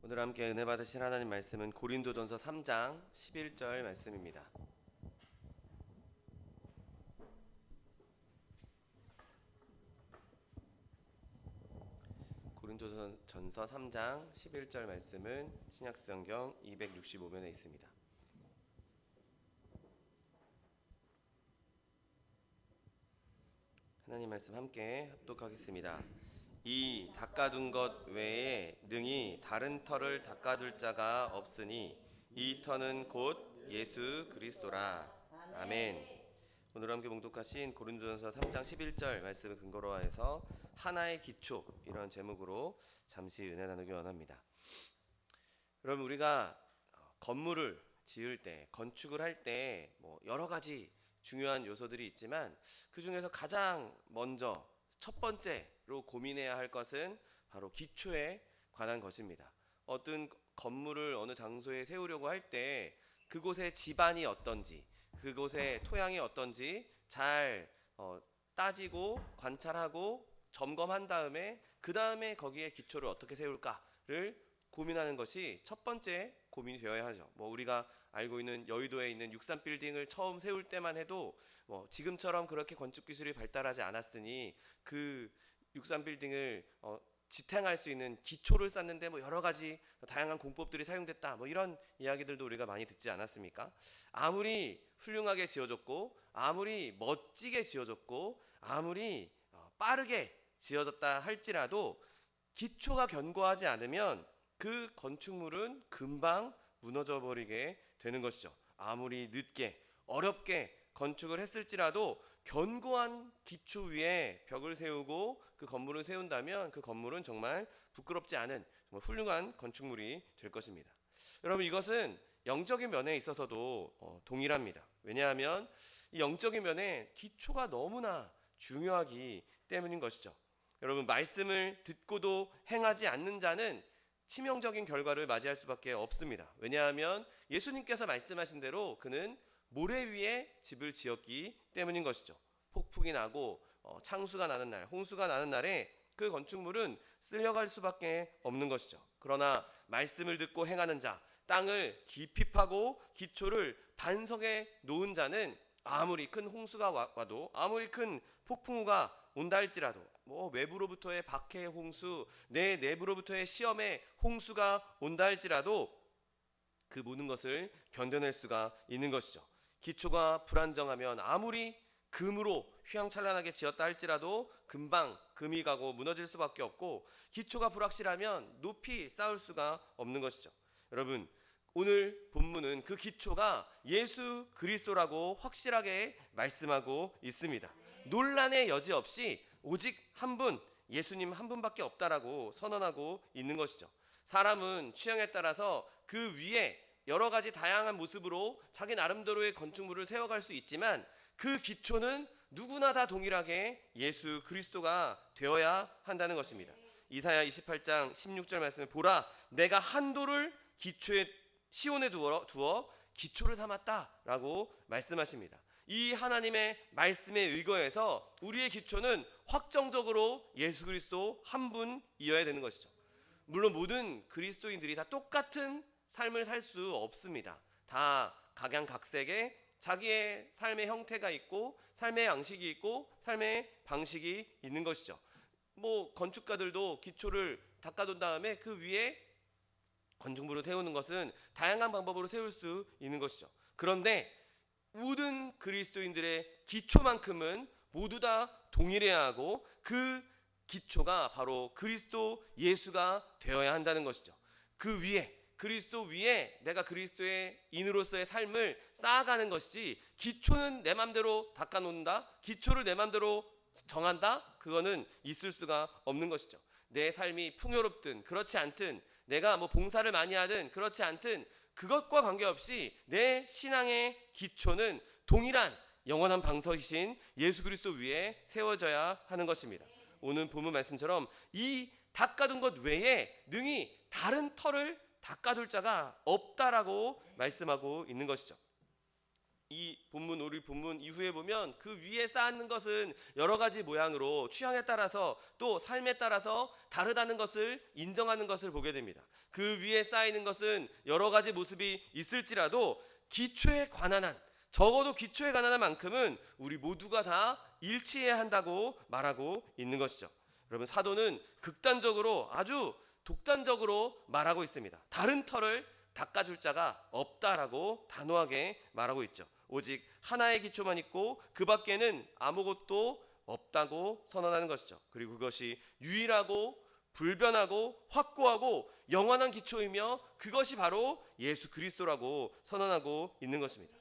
오늘 함께 은혜 받으실 하나님 말씀은 고린도전서 3장 11절 말씀입니다. 고린도전서 3장 11절 말씀은 신약성경 265면에 있습니다. 하나님 말씀 함께 합독하겠습니다. 이 닦아둔 것 외에 능히 다른 터를 닦아둘 자가 없으니 이 터는 곧 예수 그리스도라. 아멘. 오늘 함께 봉독하신 고린도전서 3장 11절 말씀을 근거로 하여서 하나의 기초, 이런 제목으로 잠시 은혜 나누기 원합니다. 여러분, 우리가 건물을 지을 때, 건축을 할 때 여러 가지 중요한 요소들이 있지만 그 중에서 가장 먼저 첫 번째로 고민해야 할 것은 바로 기초에 관한 것입니다. 어떤 건물을 어느 장소에 세우려고 할 때 그곳의 지반이 어떤지, 그곳의 토양이 어떤지 잘 따지고 관찰하고 점검한 다음에 그 다음에 거기에 기초를 어떻게 세울까를 고민하는 것이 첫 번째 고민이 되어야 하죠. 우리가 알고 있는 여의도에 있는 63빌딩을 처음 세울 때만 해도 지금처럼 그렇게 건축 기술이 발달하지 않았으니 그 63빌딩을 지탱할 수 있는 기초를 쌓는데 여러 가지 다양한 공법들이 사용됐다, 이런 이야기들도 우리가 많이 듣지 않았습니까? 아무리 훌륭하게 지어졌고 아무리 멋지게 지어졌고 아무리 빠르게 지어졌다 할지라도 기초가 견고하지 않으면 그 건축물은 금방 무너져 버리게 되는 것이죠. 아무리 늦게 어렵게 건축을 했을지라도 견고한 기초 위에 벽을 세우고 그 건물을 세운다면 그 건물은 정말 부끄럽지 않은 정말 훌륭한 건축물이 될 것입니다. 여러분, 이것은 영적인 면에 있어서도 동일합니다. 왜냐하면 이 영적인 면에 기초가 너무나 중요하기 때문인 것이죠. 여러분, 말씀을 듣고도 행하지 않는 자는 치명적인 결과를 맞이할 수밖에 없습니다. 왜냐하면 예수님께서 말씀하신 대로 그는 모래 위에 집을 지었기 때문인 것이죠. 폭풍이 나고 창수가 나는 날, 홍수가 나는 날에 그 건축물은 쓸려갈 수밖에 없는 것이죠. 그러나 말씀을 듣고 행하는 자, 땅을 깊이 파고 기초를 반석에 놓은 자는 아무리 큰 홍수가 와도, 아무리 큰 폭풍우가 온다 할지라도, 외부로부터의 박해의 홍수, 내 내부로부터의 시험의 홍수가 온다 할지라도 그 모든 것을 견뎌낼 수가 있는 것이죠. 기초가 불안정하면 아무리 금으로 휘황찬란하게 지었다 할지라도 금방 금이 가고 무너질 수밖에 없고, 기초가 불확실하면 높이 쌓을 수가 없는 것이죠. 여러분, 오늘 본문은 그 기초가 예수 그리스도라고 확실하게 말씀하고 있습니다. 논란의 여지 없이 오직 한 분, 예수님 한 분밖에 없다라고 선언하고 있는 것이죠. 사람은 취향에 따라서 그 위에 여러 가지 다양한 모습으로 자기 나름대로의 건축물을 세워갈 수 있지만 그 기초는 누구나 다 동일하게 예수 그리스도가 되어야 한다는 것입니다. 이사야 28장 16절 말씀에 보라, 내가 한 돌을 기초에 시온에 두어 기초를 삼았다라고 말씀하십니다. 이 하나님의 말씀에 의거해서 우리의 기초는 확정적으로 예수 그리스도 한 분이어야 되는 것이죠. 물론 모든 그리스도인들이 다 똑같은 삶을 살 수 없습니다. 다 각양각색의 자기의 삶의 형태가 있고 삶의 양식이 있고 삶의 방식이 있는 것이죠. 건축가들도 기초를 닦아둔 다음에 그 위에 건축물을 세우는 것은 다양한 방법으로 세울 수 있는 것이죠. 그런데 모든 그리스도인들의 기초만큼은 모두 다 동일해야 하고 그 기초가 바로 그리스도 예수가 되어야 한다는 것이죠. 그 위에, 그리스도 위에 내가 그리스도의 인으로서의 삶을 쌓아가는 것이지, 기초는 내 맘대로 닦아놓는다, 기초를 내 맘대로 정한다, 그거는 있을 수가 없는 것이죠. 내 삶이 풍요롭든 그렇지 않든, 내가 봉사를 많이 하든 그렇지 않든, 그것과 관계없이 내 신앙의 기초는 동일한 영원한 방석이신 예수 그리스도 위에 세워져야 하는 것입니다. 오늘 본문 말씀처럼 이 닦아둔 것 외에 능히 다른 터를 닦아둘 자가 없다라고 말씀하고 있는 것이죠. 이 본문, 우리 본문 이후에 보면 그 위에 쌓는 것은 여러 가지 모양으로 취향에 따라서 또 삶에 따라서 다르다는 것을 인정하는 것을 보게 됩니다. 그 위에 쌓이는 것은 여러 가지 모습이 있을지라도 기초에 관한 한, 적어도 기초에 관한 한 만큼은 우리 모두가 다 일치해야 한다고 말하고 있는 것이죠. 여러분, 사도는 극단적으로, 아주 독단적으로 말하고 있습니다. 다른 터를 닦아줄 자가 없다라고 단호하게 말하고 있죠. 오직 하나의 기초만 있고 그 밖에는 아무것도 없다고 선언하는 것이죠. 그리고 그것이 유일하고 불변하고 확고하고 영원한 기초이며 그것이 바로 예수 그리스도라고 선언하고 있는 것입니다.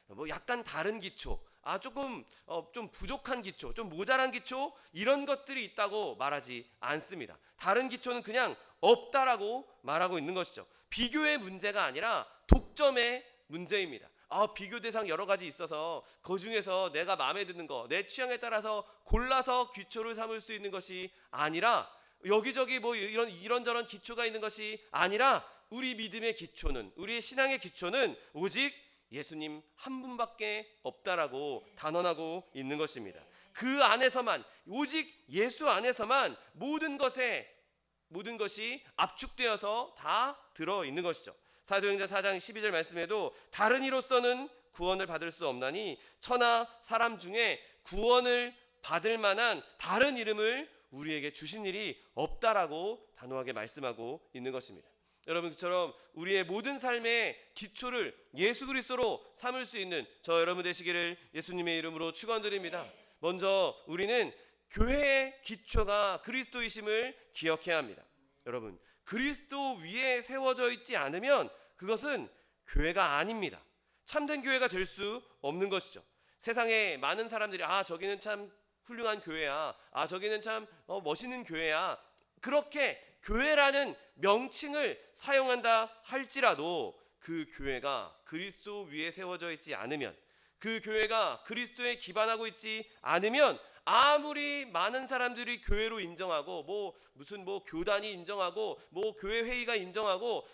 뭐 약간 다른 기초, 조금 좀 부족한 기초, 좀 모자란 기초, 이런 것들이 있다고 말하지 않습니다. 다른 기초는 그냥 없다라고 말하고 있는 것이죠. 비교의 문제가 아니라 독점의 문제입니다. 비교 대상 여러 가지 있어서 그 중에서 내가 마음에 드는 거, 내 취향에 따라서 골라서 기초를 삼을 수 있는 것이 아니라, 여기저기 뭐 이런저런 기초가 있는 것이 아니라, 우리 믿음의 기초는, 우리의 신앙의 기초는 오직 예수님 한 분밖에 없다라고 단언하고 있는 것입니다. 그 안에서만, 오직 예수 안에서만 모든 것이 압축되어서 다 들어있는 것이죠. 사도행전 4장 12절 말씀에도 다른 이로서는 구원을 받을 수 없나니 천하 사람 중에 구원을 받을 만한 다른 이름을 우리에게 주신 일이 없다라고 단호하게 말씀하고 있는 것입니다. 여러분, 그처럼 우리의 모든 삶의 기초를 예수 그리스도로 삼을 수 있는 저 여러분 되시기를 예수님의 이름으로 축원드립니다. 먼저 우리는 교회의 기초가 그리스도이심을 기억해야 합니다. 여러분, 그리스도 위에 세워져 있지 않으면 그것은 교회가 아닙니다. 참된 교회가 될 수 없는 것이죠. 세상에 많은 사람들이 저기는 참 훌륭한 교회야, 저기는 참 멋있는 교회야, 그렇게 교회라는 명칭을 사용한다 할지라도 그 교회가 그리스도 위에 세워져 있지 않으면, 그 교회가 그리스도에 기반하고 있지 않으면, 아무리 많은 사람들이 교회로 인정하고 무슨 교단이 인정하고 교회 회의가 인정하고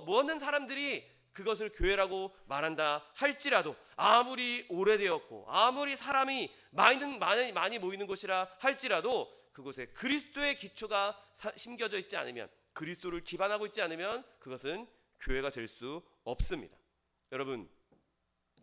많은 사람들이 그것을 교회라고 말한다 할지라도, 아무리 오래되었고 아무리 사람이 많이 모이는 곳이라 할지라도 그곳에 그리스도의 기초가 심겨져 있지 않으면, 그리스도를 기반하고 있지 않으면 그것은 교회가 될 수 없습니다. 여러분,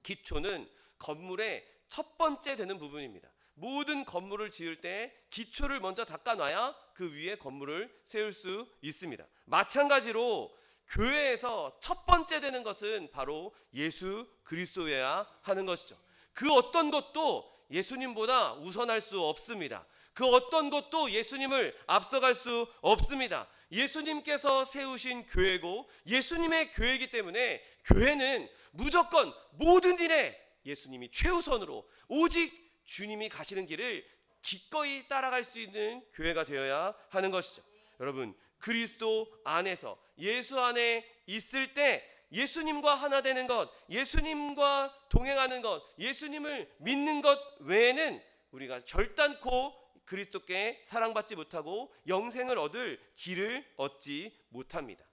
기초는 건물의 첫 번째 되는 부분입니다. 모든 건물을 지을 때 기초를 먼저 닦아놔야 그 위에 건물을 세울 수 있습니다. 마찬가지로 교회에서 첫 번째 되는 것은 바로 예수 그리스도여야 하는 것이죠. 그 어떤 것도 예수님보다 우선할 수 없습니다. 그 어떤 것도 예수님을 앞서갈 수 없습니다. 예수님께서 세우신 교회고 예수님의 교회이기 때문에 교회는 무조건 모든 일에 예수님이 최우선으로, 오직 주님이 가시는 길을 기꺼이 따라갈 수 있는 교회가 되어야 하는 것이죠. 여러분, 그리스도 안에서, 예수 안에 있을 때 예수님과 하나 되는 것, 예수님과 동행하는 것, 예수님을 믿는 것 외에는 우리가 결단코 그리스도께 사랑받지 못하고 영생을 얻을 길을 얻지 못합니다.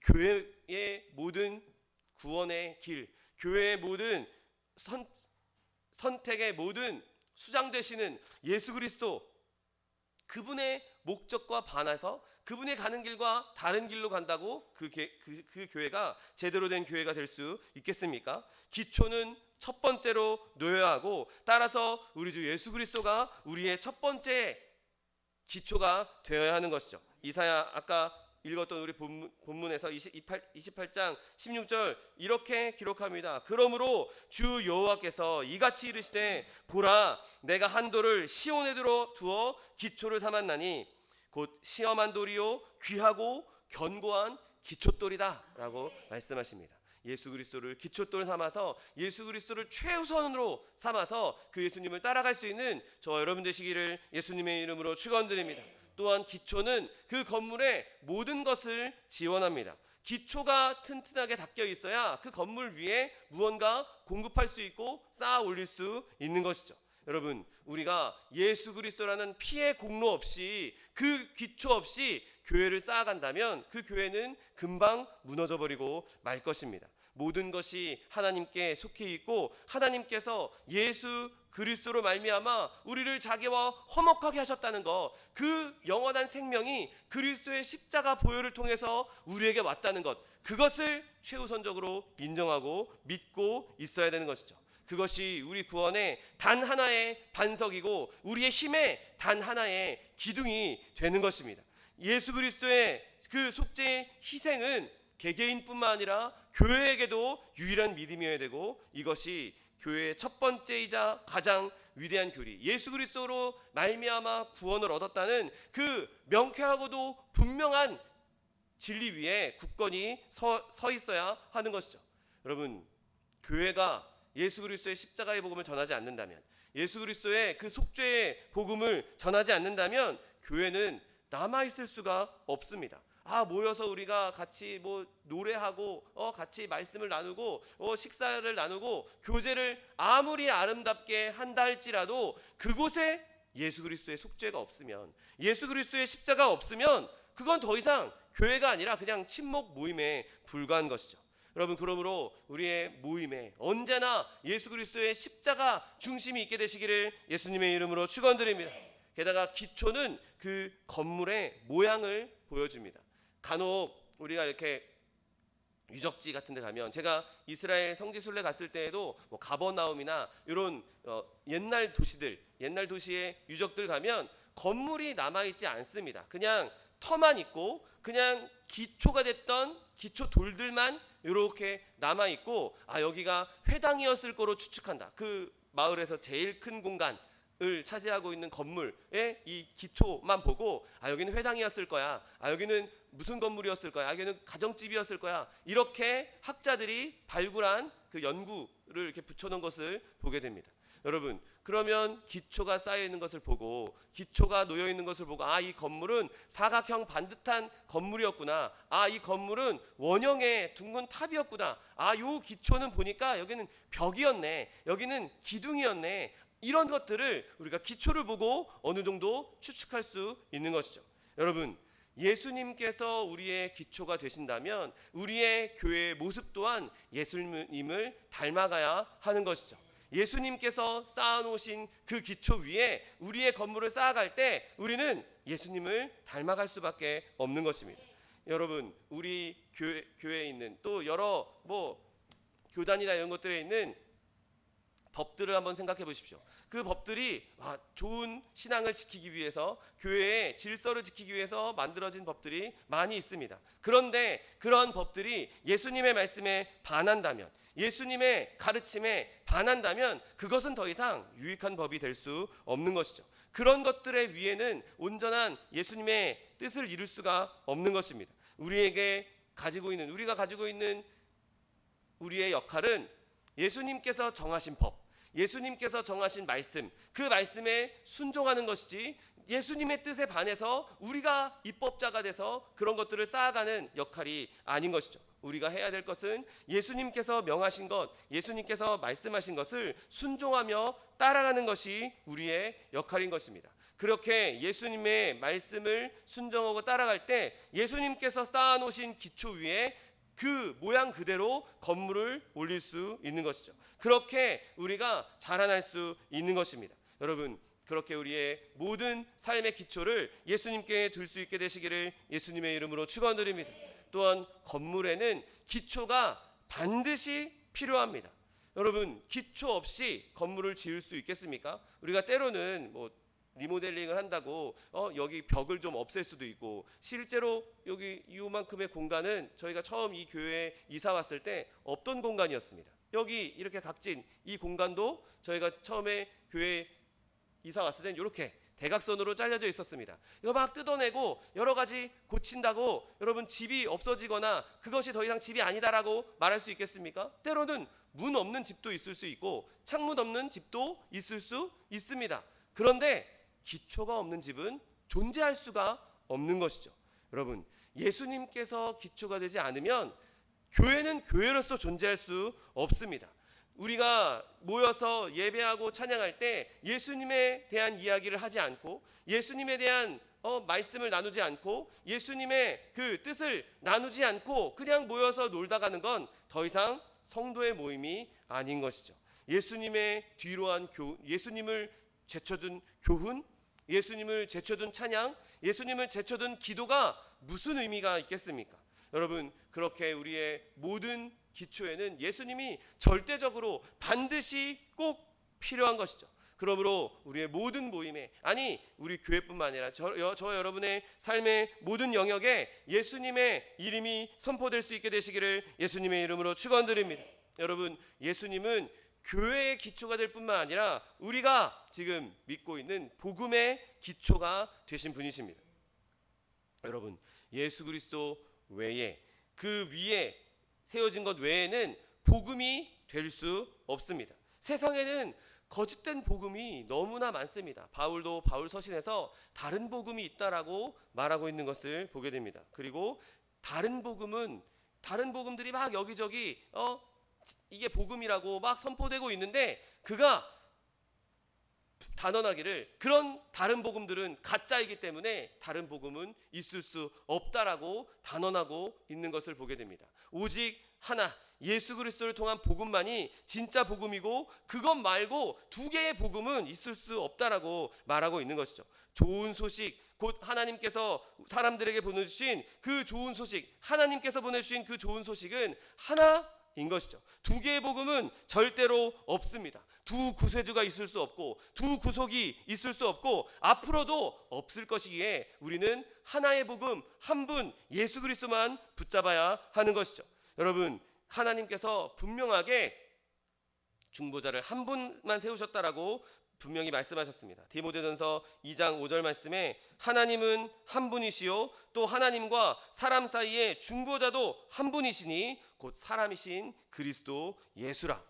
교회의 모든 구원의 길, 교회의 모든 선택의 모든 수장 되시는 예수 그리스도, 그분의 목적과 반해서 그분이 가는 길과 다른 길로 간다고 그 교회가 제대로 된 교회가 될 수 있겠습니까? 기초는 첫 번째로 놓여야 하고, 따라서 우리 주 예수 그리스도가 우리의 첫 번째 기초가 되어야 하는 것이죠. 이사야 아까 읽었던 우리 본문에서 28장 16절 이렇게 기록합니다. 그러므로 주 여호와께서 이같이 이르시되 보라, 내가 한 돌을 시온에 두어 기초를 삼았나니 곧 시험한 돌이요 귀하고 견고한 기초돌이다 라고 말씀하십니다. 예수 그리스도를 기초돌 삼아서, 예수 그리스도를 최우선으로 삼아서 그 예수님을 따라갈 수 있는 저 여러분 되시기를 예수님의 이름으로 축원드립니다. 또한 기초는 그 건물의 모든 것을 지원합니다. 기초가 튼튼하게 닦여 있어야 그 건물 위에 무언가 공급할 수 있고 쌓아 올릴 수 있는 것이죠. 여러분, 우리가 예수 그리스도라는 피의 공로 없이, 그 기초 없이 교회를 쌓아간다면 그 교회는 금방 무너져 버리고 말 것입니다. 모든 것이 하나님께 속해 있고 하나님께서 예수 그리스도로 말미암아 우리를 자기와 화목하게 하셨다는 것, 그 영원한 생명이 그리스도의 십자가 보혈을 통해서 우리에게 왔다는 것, 그것을 최우선적으로 인정하고 믿고 있어야 되는 것이죠. 그것이 우리 구원의 단 하나의 반석이고 우리의 힘의 단 하나의 기둥이 되는 것입니다. 예수 그리스도의 그 속죄의 희생은 개개인뿐만 아니라 교회에게도 유일한 믿음이어야 되고, 이것이 교회의 첫 번째이자 가장 위대한 교리, 예수 그리스도로 말미암아 구원을 얻었다는 그 명쾌하고도 분명한 진리 위에 굳건히 서 있어야 하는 것이죠. 여러분, 교회가 예수 그리스도의 십자가의 복음을 전하지 않는다면, 예수 그리스도의 그 속죄의 복음을 전하지 않는다면 교회는 남아있을 수가 없습니다. 모여서 우리가 같이 노래하고 같이 말씀을 나누고 식사를 나누고 교제를 아무리 아름답게 한다 할지라도 그곳에 예수 그리스도의 속죄가 없으면, 예수 그리스도의 십자가 없으면 그건 더 이상 교회가 아니라 그냥 친목 모임에 불과한 것이죠. 여러분, 그러므로 우리의 모임에 언제나 예수 그리스도의 십자가 중심이 있게 되시기를 예수님의 이름으로 축원드립니다. 게다가 기초는 그 건물의 모양을 보여줍니다. 간혹 우리가 이렇게 유적지 같은 데 가면, 제가 이스라엘 성지순례 갔을 때에도 가버나움이나 이런 옛날 도시들, 옛날 도시의 유적들 가면 건물이 남아있지 않습니다. 그냥 터만 있고 그냥 기초가 됐던 기초 돌들만 이렇게 남아있고, 여기가 회당이었을 거로 추측한다. 그 마을에서 제일 큰 공간을 차지하고 있는 건물의 이 기초만 보고 여기는 회당이었을 거야, 여기는 무슨 건물이었을 거야, 여기는 가정집이었을 거야, 이렇게 학자들이 발굴한 그 연구를 이렇게 붙여놓은 것을 보게 됩니다. 여러분, 그러면 기초가 쌓여 있는 것을 보고, 기초가 놓여 있는 것을 보고, 이 건물은 사각형 반듯한 건물이었구나, 이 건물은 원형의 둥근 탑이었구나, 요 기초는 보니까 여기는 벽이었네, 여기는 기둥이었네, 이런 것들을 우리가 기초를 보고 어느 정도 추측할 수 있는 것이죠. 여러분, 예수님께서 우리의 기초가 되신다면 우리의 교회의 모습 또한 예수님을 닮아가야 하는 것이죠. 예수님께서 쌓아놓으신 그 기초 위에 우리의 건물을 쌓아갈 때 우리는 예수님을 닮아갈 수밖에 없는 것입니다. 여러분, 우리 교회에 있는 또 여러 교단이나 이런 것들에 있는 법들을 한번 생각해 보십시오. 그 법들이 좋은 신앙을 지키기 위해서, 교회의 질서를 지키기 위해서 만들어진 법들이 많이 있습니다. 그런데 그런 법들이 예수님의 말씀에 반한다면, 예수님의 가르침에 반한다면 그것은 더 이상 유익한 법이 될 수 없는 것이죠. 그런 것들의 위에는 온전한 예수님의 뜻을 이룰 수가 없는 것입니다. 우리가 가지고 있는 우리의 역할은 예수님께서 정하신 법, 예수님께서 정하신 말씀, 그 말씀에 순종하는 것이지, 예수님의 뜻에 반해서 우리가 입법자가 돼서 그런 것들을 쌓아가는 역할이 아닌 것이죠. 우리가 해야 될 것은 예수님께서 명하신 것, 예수님께서 말씀하신 것을 순종하며 따라가는 것이 우리의 역할인 것입니다. 그렇게 예수님의 말씀을 순종하고 따라갈 때 예수님께서 쌓아놓으신 기초 위에 그 모양 그대로 건물을 올릴 수 있는 것이죠. 그렇게 우리가 자라날 수 있는 것입니다. 여러분, 그렇게 우리의 모든 삶의 기초를 예수님께 둘 수 있게 되시기를 예수님의 이름으로 축원드립니다. 또한 건물에는 기초가 반드시 필요합니다. 여러분, 기초 없이 건물을 지을 수 있겠습니까? 우리가 때로는 리모델링을 한다고 여기 벽을 좀 없앨 수도 있고, 실제로 여기 이만큼의 공간은 저희가 처음 이 교회에 이사 왔을 때 없던 공간이었습니다. 여기 이렇게 각진 이 공간도 저희가 처음에 교회에 이사 왔을 땐 이렇게 대각선으로 잘려져 있었습니다. 이거 막 뜯어내고 여러 가지 고친다고 여러분 집이 없어지거나 그것이 더 이상 집이 아니다라고 말할 수 있겠습니까? 때로는 문 없는 집도 있을 수 있고 창문 없는 집도 있을 수 있습니다. 그런데 기초가 없는 집은 존재할 수가 없는 것이죠. 여러분, 예수님께서 기초가 되지 않으면 교회는 교회로서 존재할 수 없습니다. 우리가 모여서 예배하고 찬양할 때 예수님에 대한 이야기를 하지 않고 예수님에 대한 말씀을 나누지 않고 예수님의 그 뜻을 나누지 않고 그냥 모여서 놀다 가는 건 더 이상 성도의 모임이 아닌 것이죠. 예수님의 뒤로한 예수님을 제쳐준 교훈, 예수님을 제쳐준 찬양, 예수님을 제쳐준 기도가 무슨 의미가 있겠습니까? 여러분, 그렇게 우리의 모든 기초에는 예수님이 절대적으로 반드시 꼭 필요한 것이죠. 그러므로 우리의 모든 모임에, 아니 우리 교회뿐만 아니라 저 여러분의 삶의 모든 영역에 예수님의 이름이 선포될 수 있게 되시기를 예수님의 이름으로 축원드립니다. 여러분, 예수님은 교회의 기초가 될 뿐만 아니라 우리가 지금 믿고 있는 복음의 기초가 되신 분이십니다. 여러분, 예수 그리스도 외에, 그 위에 세워진 것 외에는 복음이 될 수 없습니다. 세상에는 거짓된 복음이 너무나 많습니다. 바울도 바울 서신에서 다른 복음이 있다라고 말하고 있는 것을 보게 됩니다. 그리고 다른 복음들이 막 여기저기 이게 복음이라고 막 선포되고 있는데 그가 단언하기를 그런 다른 복음들은 가짜이기 때문에 다른 복음은 있을 수 없다라고 단언하고 있는 것을 보게 됩니다. 오직 하나, 예수 그리스도를 통한 복음만이 진짜 복음이고 그것 말고 두 개의 복음은 있을 수 없다라고 말하고 있는 것이죠. 좋은 소식, 곧 하나님께서 사람들에게 보내주신 그 좋은 소식, 하나님께서 보내주신 그 좋은 소식은 하나인 것이죠. 두 개의 복음은 절대로 없습니다. 두 구세주가 있을 수 없고 두 구속이 있을 수 없고 앞으로도 없을 것이기에 우리는 하나의 복음, 한 분 예수 그리스도만 붙잡아야 하는 것이죠. 여러분, 하나님께서 분명하게 중보자를 한 분만 세우셨다라고 분명히 말씀하셨습니다. 디모데전서 2장 5절 말씀에 하나님은 한 분이시요 또 하나님과 사람 사이에 중보자도 한 분이시니 곧 사람이신 그리스도 예수라.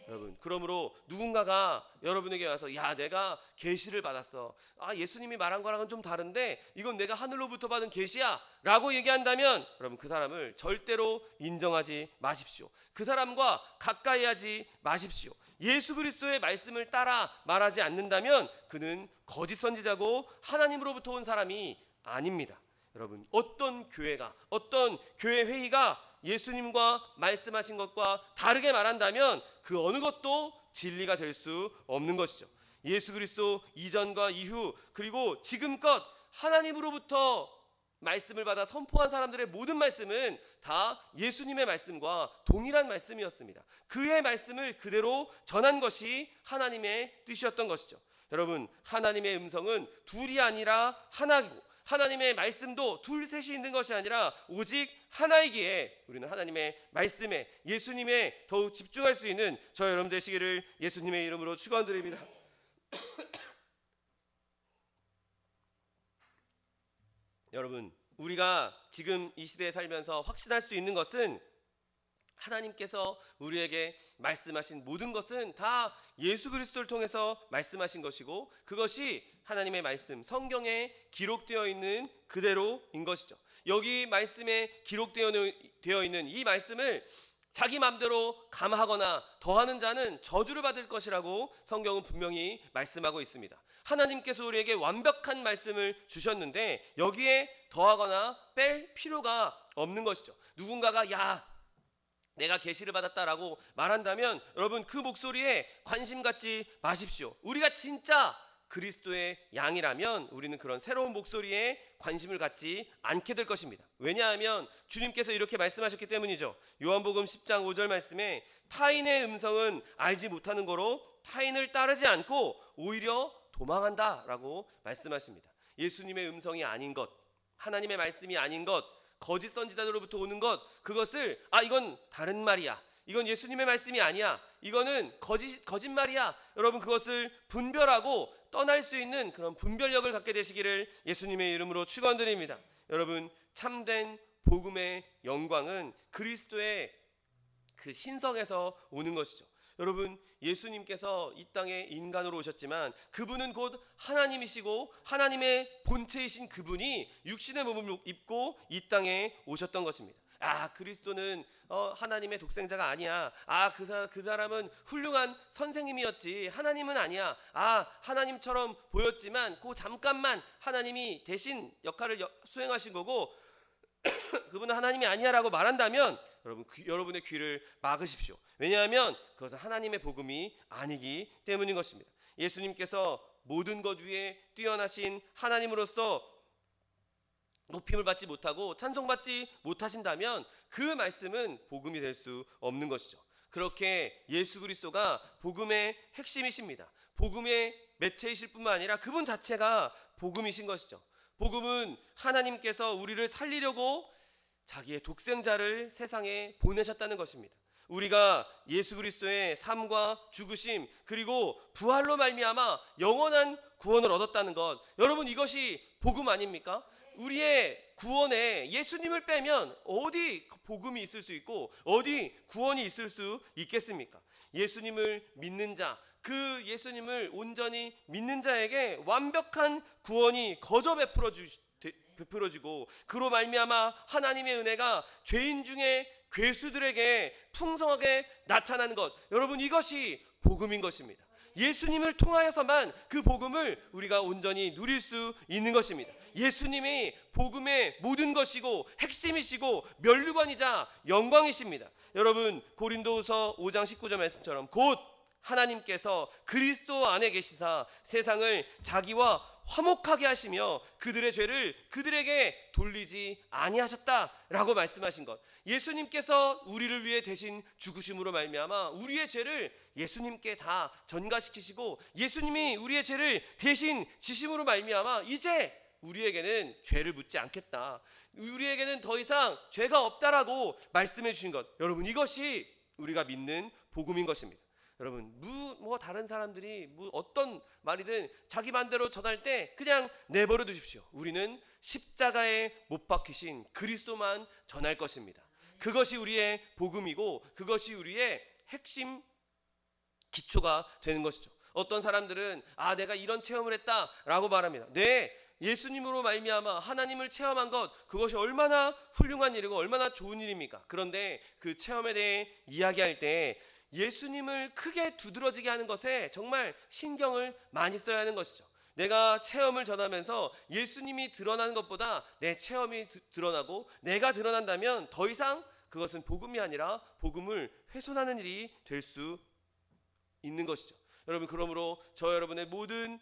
여러분, 그러므로 누군가가 여러분에게 와서 야, 내가 계시를 받았어, 예수님이 말한 거랑은 좀 다른데 이건 내가 하늘로부터 받은 계시야 라고 얘기한다면 여러분, 그 사람을 절대로 인정하지 마십시오. 그 사람과 가까이 하지 마십시오. 예수 그리스도의 말씀을 따라 말하지 않는다면 그는 거짓 선지자고 하나님으로부터 온 사람이 아닙니다. 여러분, 어떤 교회가, 어떤 교회 회의가 예수님과 말씀하신 것과 다르게 말한다면 그 어느 것도 진리가 될 수 없는 것이죠. 예수 그리스도 이전과 이후 그리고 지금껏 하나님으로부터 말씀을 받아 선포한 사람들의 모든 말씀은 다 예수님의 말씀과 동일한 말씀이었습니다. 그의 말씀을 그대로 전한 것이 하나님의 뜻이었던 것이죠. 여러분, 하나님의 음성은 둘이 아니라 하나이고 하나님의 말씀도 둘 셋이 있는 것이 아니라 오직 하나이기에 우리는 하나님의 말씀에, 예수님에 더욱 집중할 수 있는 저 여러분 되시기를 예수님의 이름으로 축원드립니다. 여러분, 우리가 지금 이 시대에 살면서 확신할 수 있는 것은 하나님께서 우리에게 말씀하신 모든 것은 다 예수 그리스도를 통해서 말씀하신 것이고 그것이 하나님의 말씀, 성경에 기록되어 있는 그대로인 것이죠. 여기 말씀에 기록되어 있는 이 말씀을 자기 마음대로 감하거나 더하는 자는 저주를 받을 것이라고 성경은 분명히 말씀하고 있습니다. 하나님께서 우리에게 완벽한 말씀을 주셨는데 여기에 더하거나 뺄 필요가 없는 것이죠. 누군가가 야, 내가 계시를 받았다라고 말한다면 여러분, 그 목소리에 관심 갖지 마십시오. 우리가 진짜 그리스도의 양이라면 우리는 그런 새로운 목소리에 관심을 갖지 않게 될 것입니다. 왜냐하면 주님께서 이렇게 말씀하셨기 때문이죠. 요한복음 10장 5절 말씀에 타인의 음성은 알지 못하는 거로 타인을 따르지 않고 오히려 도망한다라고 말씀하십니다. 예수님의 음성이 아닌 것, 하나님의 말씀이 아닌 것, 거짓 선지자들로부터 오는 것, 그것을 이건 다른 말이야, 이건 예수님의 말씀이 아니야, 이거는 거짓말이야, 여러분 그것을 분별하고 떠날 수 있는 그런 분별력을 갖게 되시기를 예수님의 이름으로 축원드립니다. 여러분, 참된 복음의 영광은 그리스도의 그 신성에서 오는 것이죠. 여러분, 예수님께서 이 땅에 인간으로 오셨지만 그분은 곧 하나님이시고 하나님의 본체이신 그분이 육신의 몸을 입고 이 땅에 오셨던 것입니다. 아, 그리스도는 하나님의 독생자가 아니야. 아, 그 사람은 훌륭한 선생님이었지. 하나님은 아니야. 아, 하나님처럼 보였지만 그 잠깐만 하나님이 대신 역할을 수행하신 거고 그분은 하나님이 아니야라고 말한다면 여러분의 귀를 막으십시오. 왜냐하면 그것은 하나님의 복음이 아니기 때문인 것입니다. 예수님께서 모든 것 위에 뛰어나신 하나님으로서 높임을 받지 못하고 찬송받지 못하신다면 그 말씀은 복음이 될 수 없는 것이죠. 그렇게 예수 그리스도가 복음의 핵심이십니다. 복음의 매체이실 뿐만 아니라 그분 자체가 복음이신 것이죠. 복음은 하나님께서 우리를 살리려고 자기의 독생자를 세상에 보내셨다는 것입니다. 우리가 예수 그리스도의 삶과 죽으심 그리고 부활로 말미암아 영원한 구원을 얻었다는 것, 여러분 이것이 복음 아닙니까? 우리의 구원에 예수님을 빼면 어디 복음이 있을 수 있고 어디 구원이 있을 수 있겠습니까? 예수님을 믿는 자, 그 예수님을 온전히 믿는 자에게 완벽한 구원이 거저 베풀어지고 그로 말미암아 하나님의 은혜가 죄인 중에 괴수들에게 풍성하게 나타나는 것, 여러분 이것이 복음인 것입니다. 예수님을 통하여서만 그 복음을 우리가 온전히 누릴 수 있는 것입니다. 예수님이 복음의 모든 것이고 핵심이시고 면류관이자 영광이십니다. 여러분 고린도후서 5장 19절 말씀처럼 곧 하나님께서 그리스도 안에 계시사 세상을 자기와 화목하게 하시며 그들의 죄를 그들에게 돌리지 아니하셨다라고 말씀하신 것, 예수님께서 우리를 위해 대신 죽으심으로 말미암아 우리의 죄를 예수님께 다 전가시키시고 예수님이 우리의 죄를 대신 지심으로 말미암아 이제 우리에게는 죄를 묻지 않겠다, 우리에게는 더 이상 죄가 없다라고 말씀해 주신 것, 여러분 이것이 우리가 믿는 복음인 것입니다. 여러분 다른 사람들이 어떤 말이든 자기 마음대로 전할 때 그냥 내버려 두십시오. 우리는 십자가에 못 박히신 그리스도만 전할 것입니다. 그것이 우리의 복음이고 그것이 우리의 핵심 기초가 되는 것이죠. 어떤 사람들은 내가 이런 체험을 했다라고 말합니다. 네, 예수님으로 말미암아 하나님을 체험한 것, 그것이 얼마나 훌륭한 일이고 얼마나 좋은 일입니까? 그런데 그 체험에 대해 이야기할 때 예수님을 크게 두드러지게 하는 것에 정말 신경을 많이 써야 하는 것이죠. 내가 체험을 전하면서 예수님이 드러나는 것보다 내 체험이 드러나고 내가 드러난다면 더 이상 그것은 복음이 아니라 복음을 훼손하는 일이 될 수 있는 것이죠. 여러분 그러므로 저 여러분의 모든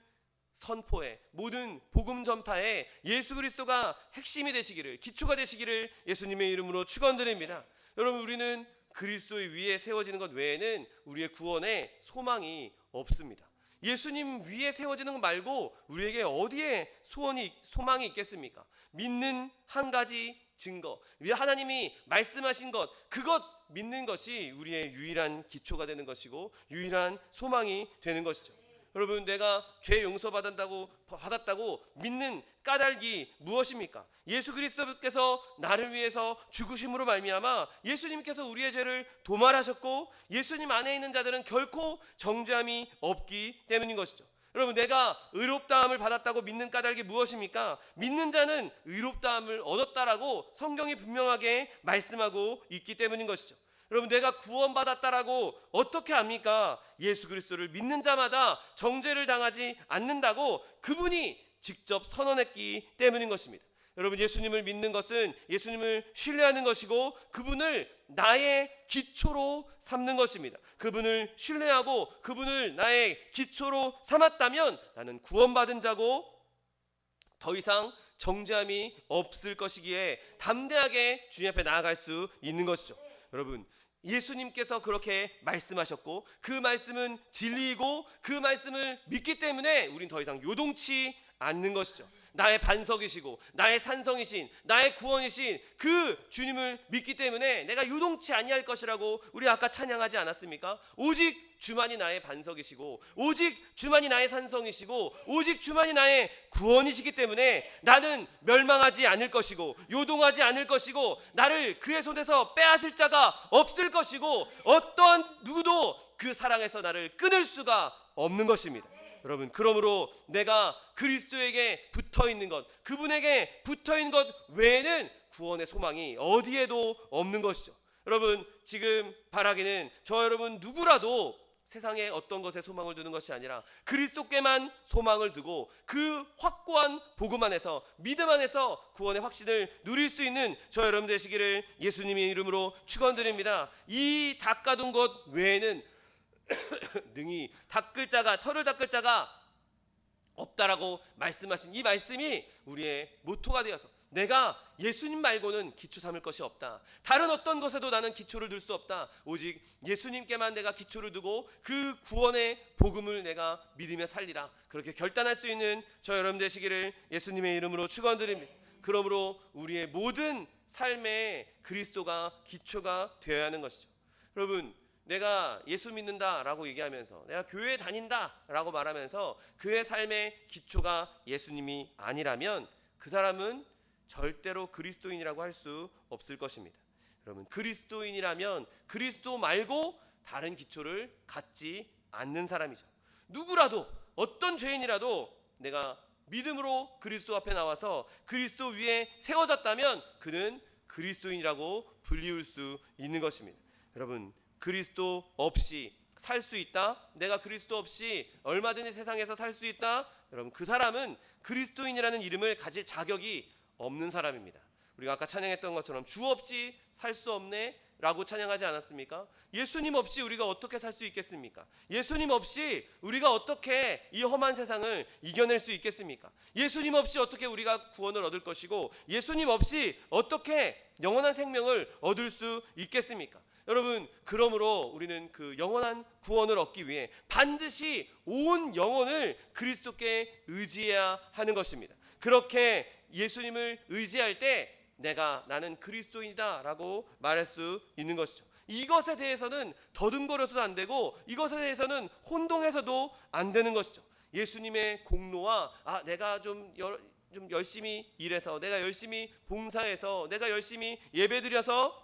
선포에, 모든 복음 전파에 예수 그리스도가 핵심이 되시기를, 기초가 되시기를 예수님의 이름으로 축원드립니다. 여러분 우리는 그리스도의 위에 세워지는 것 외에는 우리의 구원에 소망이 없습니다. 예수님 위에 세워지는 것 말고 우리에게 어디에 소망이 있겠습니까? 믿는 한 가지 증거, 하나님이 말씀하신 것, 그것 믿는 것이 우리의 유일한 기초가 되는 것이고 유일한 소망이 되는 것이죠. 여러분 내가 죄 용서받았다고 믿는 까닭이 무엇입니까? 예수 그리스도께서 나를 위해서 죽으심으로 말미암아 예수님께서 우리의 죄를 도말하셨고 예수님 안에 있는 자들은 결코 정죄함이 없기 때문인 것이죠. 여러분 내가 의롭다함을 받았다고 믿는 까닭이 무엇입니까? 믿는 자는 의롭다함을 얻었다라고 성경이 분명하게 말씀하고 있기 때문인 것이죠. 여러분 내가 구원받았다라고 어떻게 압니까? 예수 그리스도를 믿는 자마다 정죄를 당하지 않는다고 그분이 직접 선언했기 때문인 것입니다. 여러분 예수님을 믿는 것은 예수님을 신뢰하는 것이고 그분을 나의 기초로 삼는 것입니다. 그분을 신뢰하고 그분을 나의 기초로 삼았다면 나는 구원받은 자고 더 이상 정죄함이 없을 것이기에 담대하게 주님 앞에 나아갈 수 있는 것이죠. 여러분 예수님께서 그렇게 말씀하셨고 그 말씀은 진리이고 그 말씀을 믿기 때문에 우린 더 이상 요동치 않는 것이죠. 나의 반석이시고 나의 산성이신 나의 구원이신 그 주님을 믿기 때문에 내가 요동치 아니할 것이라고 우리 아까 찬양하지 않았습니까? 오직 주만이 나의 반석이시고 오직 주만이 나의 산성이시고 오직 주만이 나의 구원이시기 때문에 나는 멸망하지 않을 것이고 요동하지 않을 것이고 나를 그의 손에서 빼앗을 자가 없을 것이고 어떠한 누구도 그 사랑에서 나를 끊을 수가 없는 것입니다. 여러분, 그러므로 내가 그리스도에게 붙어있는 것, 그분에게 붙어있는 것 외에는 구원의 소망이 어디에도 없는 것이죠. 여러분, 지금 바라기는 저 여러분 누구라도 세상에 어떤 것에 소망을 두는 것이 아니라 그리스도께만 소망을 두고 그 확고한 복음 안에서, 믿음 안에서 구원의 확신을 누릴 수 있는 저 여러분 되시기를 예수님의 이름으로 축원드립니다. 이 닦아둔 것 외에는 능히 닦을 자가, 털을 닦을 자가 없다라고 말씀하신 이 말씀이 우리의 모토가 되어서 내가 예수님 말고는 기초 삼을 것이 없다, 다른 어떤 것에도 나는 기초를 둘 수 없다, 오직 예수님께만 내가 기초를 두고 그 구원의 복음을 내가 믿으며 살리라, 그렇게 결단할 수 있는 저 여러분 되시기를 예수님의 이름으로 축원드립니다. 그러므로 우리의 모든 삶에 그리스도가 기초가 되어야 하는 것이죠. 여러분, 내가 예수 믿는다라고 얘기하면서, 내가 교회 다닌다라고 말하면서 그의 삶의 기초가 예수님이 아니라면 그 사람은 절대로 그리스도인이라고 할 수 없을 것입니다. 여러분, 그리스도인이라면 그리스도 말고 다른 기초를 갖지 않는 사람이죠. 누구라도, 어떤 죄인이라도 내가 믿음으로 그리스도 앞에 나와서 그리스도 위에 세워졌다면 그는 그리스도인이라고 불리울 수 있는 것입니다. 여러분, 그리스도 없이 살 수 있다, 내가 그리스도 없이 얼마든지 세상에서 살 수 있다, 여러분, 그 사람은 그리스도인이라는 이름을 가질 자격이 없는 사람입니다. 우리가 아까 찬양했던 것처럼 주 없이 살 수 없네 라고 찬양하지 않았습니까? 예수님 없이 우리가 어떻게 살 수 있겠습니까? 예수님 없이 우리가 어떻게 이 험한 세상을 이겨낼 수 있겠습니까? 예수님 없이 어떻게 우리가 구원을 얻을 것이고, 예수님 없이 어떻게 영원한 생명을 얻을 수 있겠습니까? 여러분, 그러므로 우리는 그 영원한 구원을 얻기 위해 반드시 온 영혼을 그리스도께 의지해야 하는 것입니다. 그렇게 예수님을 의지할 때 나는 그리스도인이다 라고 말할 수 있는 것이죠. 이것에 대해서는 더듬거려서도 안 되고, 이것에 대해서는 혼동해서도 안 되는 것이죠. 예수님의 공로와 내가 좀 열심히 일해서, 내가 열심히 봉사해서, 내가 열심히 예배드려서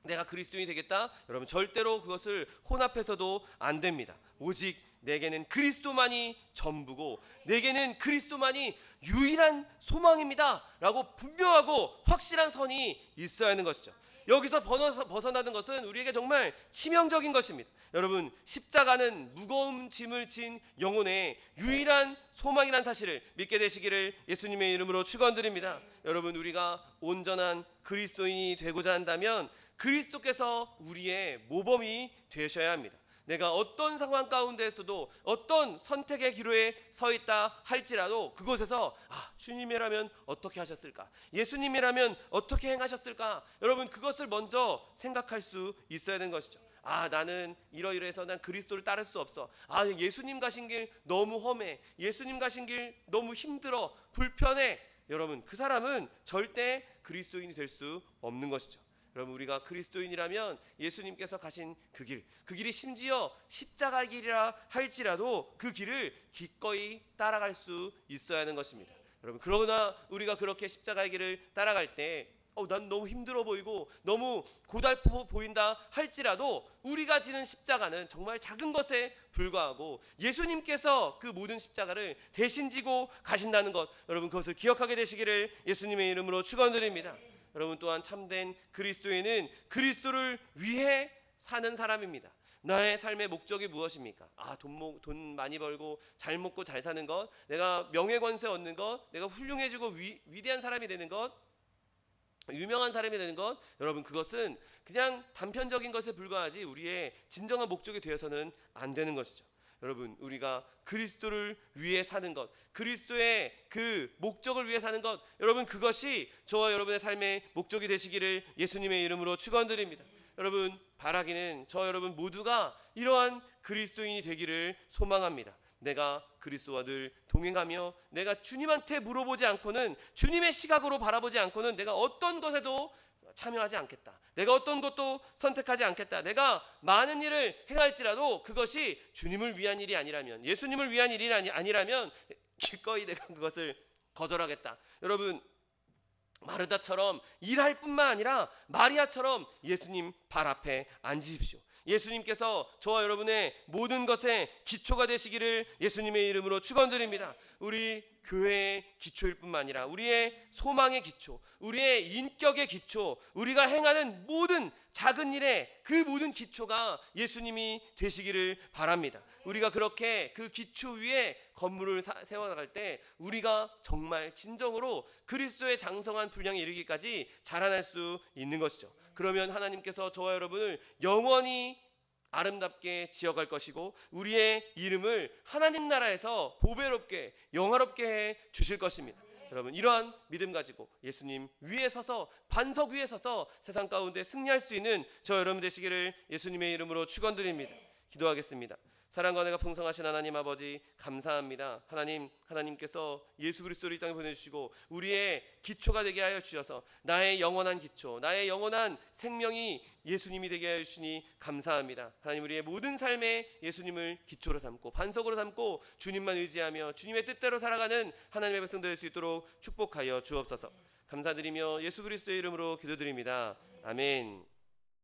내가 그리스도인이 되겠다, 여러분, 절대로 그것을 혼합해서도 안 됩니다. 오직 내게는 그리스도만이 전부고 내게는 그리스도만이 유일한 소망입니다 라고 분명하고 확실한 선이 있어야 하는 것이죠. 여기서 벗어나는 것은 우리에게 정말 치명적인 것입니다. 여러분, 십자가는 무거운 짐을 진 영혼의 유일한 소망이라는 사실을 믿게 되시기를 예수님의 이름으로 축원드립니다. 여러분, 우리가 온전한 그리스도인이 되고자 한다면 그리스도께서 우리의 모범이 되셔야 합니다. 내가 어떤 상황 가운데서도 어떤 선택의 기로에 서 있다 할지라도 그곳에서 주님이라면 어떻게 하셨을까, 예수님이라면 어떻게 행하셨을까, 여러분, 그것을 먼저 생각할 수 있어야 되는 것이죠. 나는 이러이러해서 난 그리스도를 따를 수 없어, 예수님 가신 길 너무 험해, 예수님 가신 길 너무 힘들어, 불편해, 여러분, 그 사람은 절대 그리스도인이 될 수 없는 것이죠. 여러분, 우리가 그리스도인이라면 예수님께서 가신 그 길이 심지어 십자가 길이라 할지라도 그 길을 기꺼이 따라갈 수 있어야 하는 것입니다. 여러분, 그러나 우리가 그렇게 십자가의 길을 따라갈 때 난 너무 힘들어 보이고 너무 고달퍼 보인다 할지라도 우리가 지는 십자가는 정말 작은 것에 불과하고 예수님께서 그 모든 십자가를 대신 지고 가신다는 것, 여러분, 그것을 기억하게 되시기를 예수님의 이름으로 축원드립니다. 여러분, 또한 참된 그리스도인은 그리스도를 위해 사는 사람입니다. 나의 삶의 목적이 무엇입니까? 돈 많이 벌고 잘 먹고 잘 사는 것, 내가 명예권세 얻는 것, 내가 훌륭해지고 위대한 사람이 되는 것, 유명한 사람이 되는 것, 여러분, 그것은 그냥 단편적인 것에 불과하지 우리의 진정한 목적이 되어서는 안 되는 것이죠. 여러분, 우리가 그리스도를 위해 사는 것, 그리스도의 그 목적을 위해 사는 것, 여러분, 그것이 저와 여러분의 삶의 목적이 되시기를 예수님의 이름으로 축원드립니다. 여러분, 바라기는 저 여러분 모두가 이러한 그리스도인이 되기를 소망합니다. 내가 그리스도와 늘 동행하며 내가 주님한테 물어보지 않고는, 주님의 시각으로 바라보지 않고는 내가 어떤 것에도 참여하지 않겠다, 내가 어떤 것도 선택하지 않겠다, 내가 많은 일을 행할지라도 그것이 주님을 위한 일이 아니라면, 예수님을 위한 일이 아니라면 기꺼이 내가 그것을 거절하겠다. 여러분, 마르다처럼 일할 뿐만 아니라 마리아처럼 예수님 발 앞에 앉으십시오. 예수님께서 저와 여러분의 모든 것의 기초가 되시기를 예수님의 이름으로 축원드립니다. 우리 교회의 기초일 뿐만 아니라 우리의 소망의 기초, 우리의 인격의 기초, 우리가 행하는 모든 작은 일의 그 모든 기초가 예수님이 되시기를 바랍니다. 우리가 그렇게 그 기초 위에 건물을 세워나갈 때 우리가 정말 진정으로 그리스도의 장성한 분량에 이르기까지 자라날 수 있는 것이죠. 그러면 하나님께서 저와 여러분을 영원히 아름답게 지어갈 것이고 우리의 이름을 하나님 나라에서 보배롭게 영화롭게 해 주실 것입니다. 여러분, 이러한 믿음 가지고 예수님 위에 서서, 반석 위에 서서 세상 가운데 승리할 수 있는 저 여러분 되시기를 예수님의 이름으로 축원드립니다. 기도하겠습니다. 사랑과 은혜가 풍성하신 하나님 아버지, 감사합니다. 하나님께서 예수 그리스도를 이 땅에 보내주시고 우리의 기초가 되게 하여 주셔서 나의 영원한 기초, 나의 영원한 생명이 예수님이 되게 하여 주시니 감사합니다. 하나님, 우리의 모든 삶에 예수님을 기초로 삼고 반석으로 삼고 주님만 의지하며 주님의 뜻대로 살아가는 하나님의 백성들 될 수 있도록 축복하여 주옵소서. 감사드리며 예수 그리스도의 이름으로 기도드립니다. 아멘.